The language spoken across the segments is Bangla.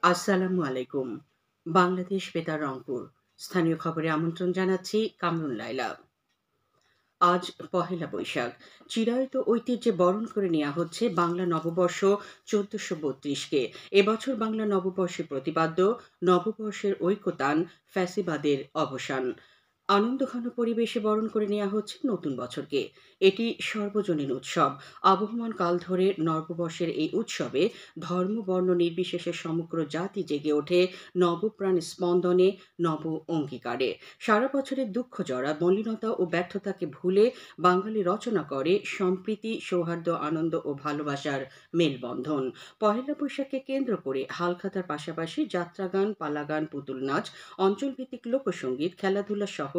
আসসালামু আলাইকুম। বাংলাদেশ বেতার রংপুর। স্থানীয় খবরে আমন্ত্রণ জানাচ্ছি কামরুল লায়লা। আজ পহেলা বৈশাখ। চিরায়ত ঐতিহ্যে বরণ করে নেওয়া হচ্ছে বাংলা নববর্ষ ১৪৩২-কে। এবছর বাংলা নববর্ষে প্রতিপাদ্য নববর্ষের ঐকতান, ফ্যাসিবাদের অবসান। আনন্দঘন পরিবেশে বরণ করে নেওয়া হচ্ছে নতুন বছরকে। এটি সর্বজনীন উৎসব। আবহমান কাল ধরে নববর্ষের এই উৎসবে ধর্ম বর্ণ নির্বিশেষে সমগ্র জাতি জেগে ওঠে নবপ্রাণ স্পন্দনে, নব অঙ্গীকারে। সারা বছরের দুঃখ জড়া মলিনতা ও ব্যর্থতাকে ভুলে বাঙালি রচনা করে সম্প্রীতি, সৌহার্দ্য, আনন্দ ও ভালোবাসার মেলবন্ধন। পহেলা বৈশাখকে কেন্দ্র করে হালখাতার পাশাপাশি যাত্রাগান, পালাগান, পুতুল নাচ, অঞ্চলভিত্তিক লোকসঙ্গীত, খেলাধুলা সহ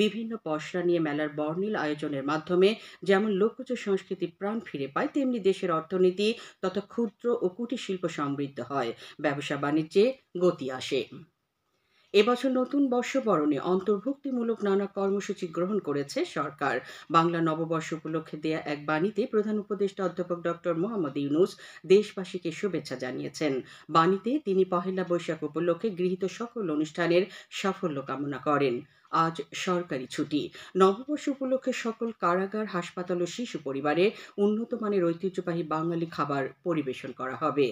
বিভিন্ন পসরা নিয়ে মেলার বর্ণিল আয়োজনের মাধ্যমে যেমন লোকজ সংস্কৃতি প্রাণ ফিরে পায়, তেমনি দেশের অর্থনীতি তথা ক্ষুদ্র ও কুটির শিল্প সমৃদ্ধ হয়, ব্যবসা বাণিজ্যে গতি আসে। এবছর নতুন বর্ষবরণে অন্তর্ভুক্তিমূলক নানা কর্মসূচি গ্রহণ করেছে সরকার। বাংলা নববর্ষ উপলক্ষে দেয়া এক বাণীতে প্রধান উপদেষ্টা অধ্যাপক ডক্টর মোহাম্মদ ইউনূস দেশবাসীকে শুভেচ্ছা জানিয়েছেন। বাণীতে তিনি পহেলা বৈশাখ উপলক্ষে গৃহীত সকল অনুষ্ঠানের সাফল্য কামনা করেন। আজ সরকারি ছুটি। নববর্ষ উপলক্ষে সকল কারাগার, হাসপাতাল ও শিশু পরিবারে উন্নত মানের ঐতিহ্যবাহী বাঙালি খাবার পরিবেশন করা হবে।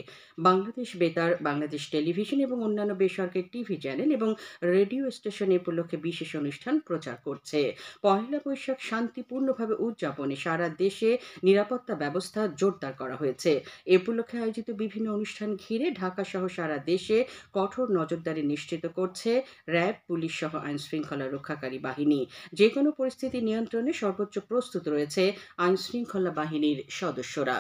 বাংলাদেশ বেতার, বাংলাদেশ টেলিভিশন এবং অন্যান্য বেসরকারি টিভি চ্যানেল এবং রেডিও স্টেশন এ উপলক্ষে বিশেষ অনুষ্ঠান প্রচার করছে। পহেলা বৈশাখ শান্তিপূর্ণভাবে উদযাপনে সারা দেশে নিরাপত্তা ব্যবস্থা জোরদার করা হয়েছে। এ উপলক্ষে আয়োজিত বিভিন্ন অনুষ্ঠান ঘিরে ঢাকা সহ সারা দেশে কঠোর নজরদারি নিশ্চিত করছে র্যাব, পুলিশ সহ আইনশৃঙ্খলা রক্ষাকারী বাহিনী। যেকোনো পরিস্থিতি নিয়ন্ত্রণে সর্বোচ্চ প্রস্তুত রয়েছে আইনশৃঙ্খলা বাহিনীর সদস্যরা।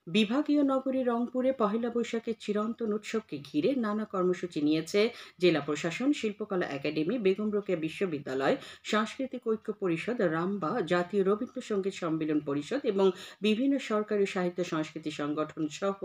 বিভাগীয় নগরী রংপুরে পহেলা বৈশাখের চিরন্তন উৎসবকে ঘিরে নানা কর্মসূচি নিয়েছে জেলা প্রশাসন, শিল্পকলা একাডেমি, বেগম রোকেয়া বিশ্ববিদ্যালয়, সাংস্কৃতিক ঐক্য পরিষদ, রামবা, জাতীয় রবীন্দ্রসঙ্গীত সম্মেলন পরিষদ এবং বিভিন্ন সরকারি সাহিত্য সংস্কৃতি সংগঠন সহ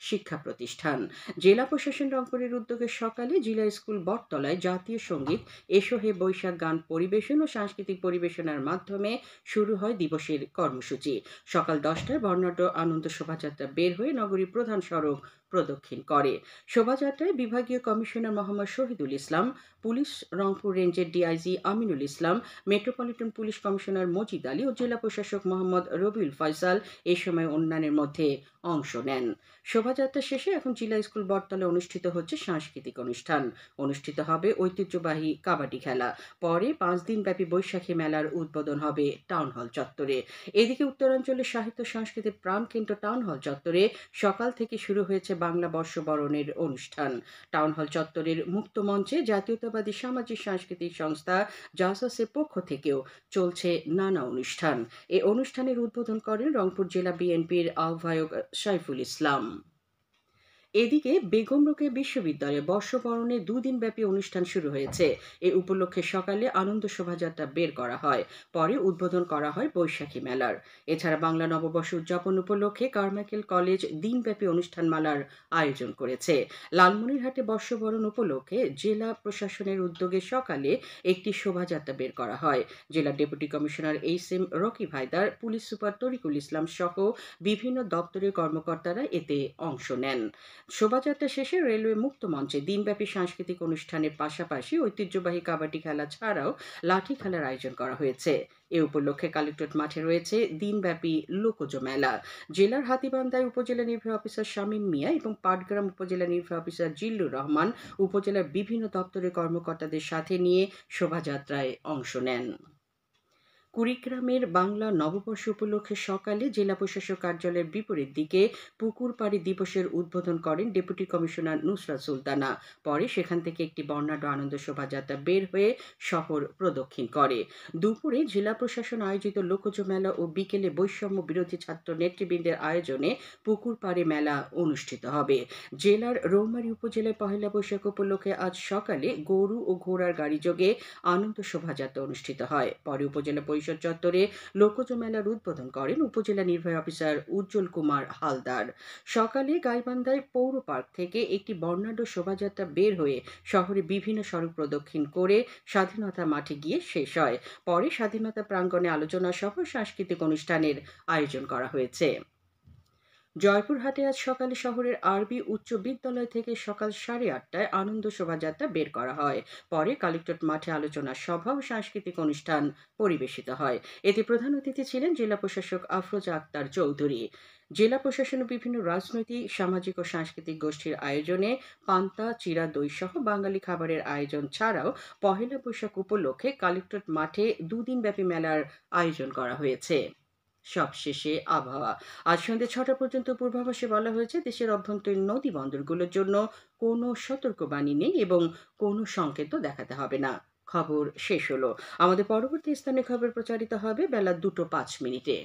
শিক্ষা প্রতিষ্ঠান। জেলা প্রশাসন রংপুরের উদ্যোগে সকালে জিলা স্কুল বটতলায় জাতীয় সঙ্গীত, এসো হে বৈশাখ গান পরিবেশন ও সাংস্কৃতিক পরিবেশনার মাধ্যমে শুরু হয় দিবসের কর্মসূচি। সকাল 10টায় বর্ণাঢ্য আনন্দ শোভাযাত্রা বের হয়ে নগরীর প্রধান সড়ক প্রদক্ষিণ করে। শোভাযাত্রায় বিভাগীয় কমিশনার মোহাম্মদ শহীদুল ইসলাম, পুলিশ রংপুর রেঞ্জের DIG Aminul Islam, metropolitan police commissioner Majid Ali ও জেলা প্রশাসক মোহাম্মদ রবিউল ফয়সাল এ সময় অন্যান্যের মধ্যে অংশ নেন। শোভাযাত্রা শেষে এখন জিলা স্কুল বটতলে অনুষ্ঠিত হচ্ছে সাংস্কৃতিক অনুষ্ঠান। অনুষ্ঠিত হবে ঐতিহ্যবাহী কাবাডি খেলা। পরে 5 দিনব্যাপী বৈশাখী মেলার উদ্বোধন হবে টাউন হল চত্বরে। এদিকে উত্তরাঞ্চলের সাহিত্য সংস্কৃতির প্রাণকেন্দ্র টাউন হল চত্বরে সকাল থেকে শুরু হয়েছে বাংলা বর্ষবরণের অনুষ্ঠান। টাউন হল চত্বরের মুক্ত মঞ্চে জাতীয়তাবাদী সামাজিক সাংস্কৃতিক সংস্থা জাসাসের পক্ষ থেকেও চলছে নানা অনুষ্ঠান। এ অনুষ্ঠানের উদ্বোধন করেন রংপুর জেলা বিএনপির আহ্বায়ক সাইফুল ইসলাম। এদিকে বেগম রোকেয়া বিশ্ববিদ্যালয়ে বর্ষবরণে 2 দিনব্যাপী অনুষ্ঠান শুরু হয়েছে। এ উপলক্ষে সকালে আনন্দ শোভাযাত্রা বের করা হয়। পরে উদ্বোধন করা হয় বৈশাখী মেলার। এছাড়া বাংলা নববর্ষ উদযাপন উপলক্ষে কারমাইকেল কলেজ দিনব্যাপী অনুষ্ঠানমালার আয়োজন করেছে। লালমনিরহাটে বর্ষবরণ উপলক্ষে জেলা প্রশাসনের উদ্যোগে সকালে একটি শোভাযাত্রা বের করা হয়। জেলা deputy commissioner H M. Rakib Haider, police super Tarikul Islam সহ বিভিন্ন দপ্তরের কর্মকর্তারা এতে অংশ নেন। শোভাযাত্রা শেষে রেলওয়ে মুক্ত মঞ্চে দিনব্যাপী সাংস্কৃতিক অনুষ্ঠানের পাশাপাশি ঐতিহ্যবাহী কাবাডি খেলা ছাড়াও লাঠি খেলার আয়োজন করা হয়েছে। এ উপলক্ষে কালেক্টরেট মাঠে রয়েছে দিনব্যাপী লোকজ মেলা। জেলার হাতীবান্ধায় উপজেলা নির্বাহী অফিসার শামীম মিয়া এবং পাটগ্রাম উপজেলা নির্বাহী অফিসার জিল্লুর রহমান উপজেলার বিভিন্ন দপ্তরের কর্মকর্তাদের সাথে নিয়ে শোভাযাত্রায় অংশ নেন। কুড়িগ্রামের বাংলা নববর্ষ উপলক্ষে সকালে জেলা প্রশাসক কার্যালয়ের বিপরীত দিকে পুকুর পাড়ি দিবসের উদ্বোধন করেন ডেপুটি কমিশনার নুসরাত সুলতানা। পরে সেখান থেকে একটি বর্ণাঢ্য আনন্দ শোভাযাত্রা বের হয়ে শহর প্রদক্ষিণ করে। দুপুরে জেলা প্রশাসন আয়োজিত লোকজ মেলা ও বিকেলে বৈষম্য বিরোধী ছাত্র নেতৃবৃন্দের আয়োজনে পুকুর পাড়ে মেলা অনুষ্ঠিত হবে। জেলার রৌমারী উপজেলায় পহেলা বৈশাখ উপলক্ষে আজ সকালে গরু ও ঘোড়ার গাড়ি যোগে আনন্দ শোভাযাত্রা অনুষ্ঠিত হয়। পরে উপজেলা পরিষদ চত্বরে লোকজ মেলার উদ্বোধন করেন উপজেলা নির্বাহী অফিসার উজ্জ্বল কুমার হালদার। সকালে গাইবান্ধায় পৌর পার্ক থেকে একটি বর্ণাঢ্য শোভাযাত্রা বের হয়ে শহরে বিভিন্ন সড়ক প্রদক্ষিণ করে স্বাধীনতা মাঠে গিয়ে শেষ হয়। পরে স্বাধীনতা প্রাঙ্গণে আলোচনা সহ সাংস্কৃতিক অনুষ্ঠানের আয়োজন করা হয়েছে। জয়পুরহাটে আজ সকালে শহরের আরবি উচ্চ বিদ্যালয় থেকে সকাল 8:30টায় আনন্দ শোভাযাত্রা বের করা হয়। পরে কালেক্টরেট মাঠে আলোচনা সভা ও সাংস্কৃতিক অনুষ্ঠান পরিবেশিত হয়। এতে প্রধান অতিথি ছিলেন জেলা প্রশাসক আফরোজা আক্তার চৌধুরী। জেলা প্রশাসন ও বিভিন্ন রাজনৈতিক, সামাজিক ও সাংস্কৃতিক গোষ্ঠীর আয়োজনে পান্তা, চিরা, দই সহ বাঙালি খাবারের আয়োজন ছাড়াও পহেলা বৈশাখ উপলক্ষে কালেক্টরেট মাঠে দুদিনব্যাপী মেলার আয়োজন করা হয়েছে। সবশেষে আবহাওয়া। আজ সন্ধ্যে ৬টা পর্যন্ত পূর্বাভাসে বলা হয়েছে দেশের অভ্যন্তরীণ নদী বন্দরগুলোর জন্য কোনো সতর্কবাণী নেই এবং কোনো সংকেতও দেখাতে হবে না। খবর শেষ হলো। আমাদের পরবর্তী স্থানীয় খবর প্রচারিত হবে বেলা 2:05।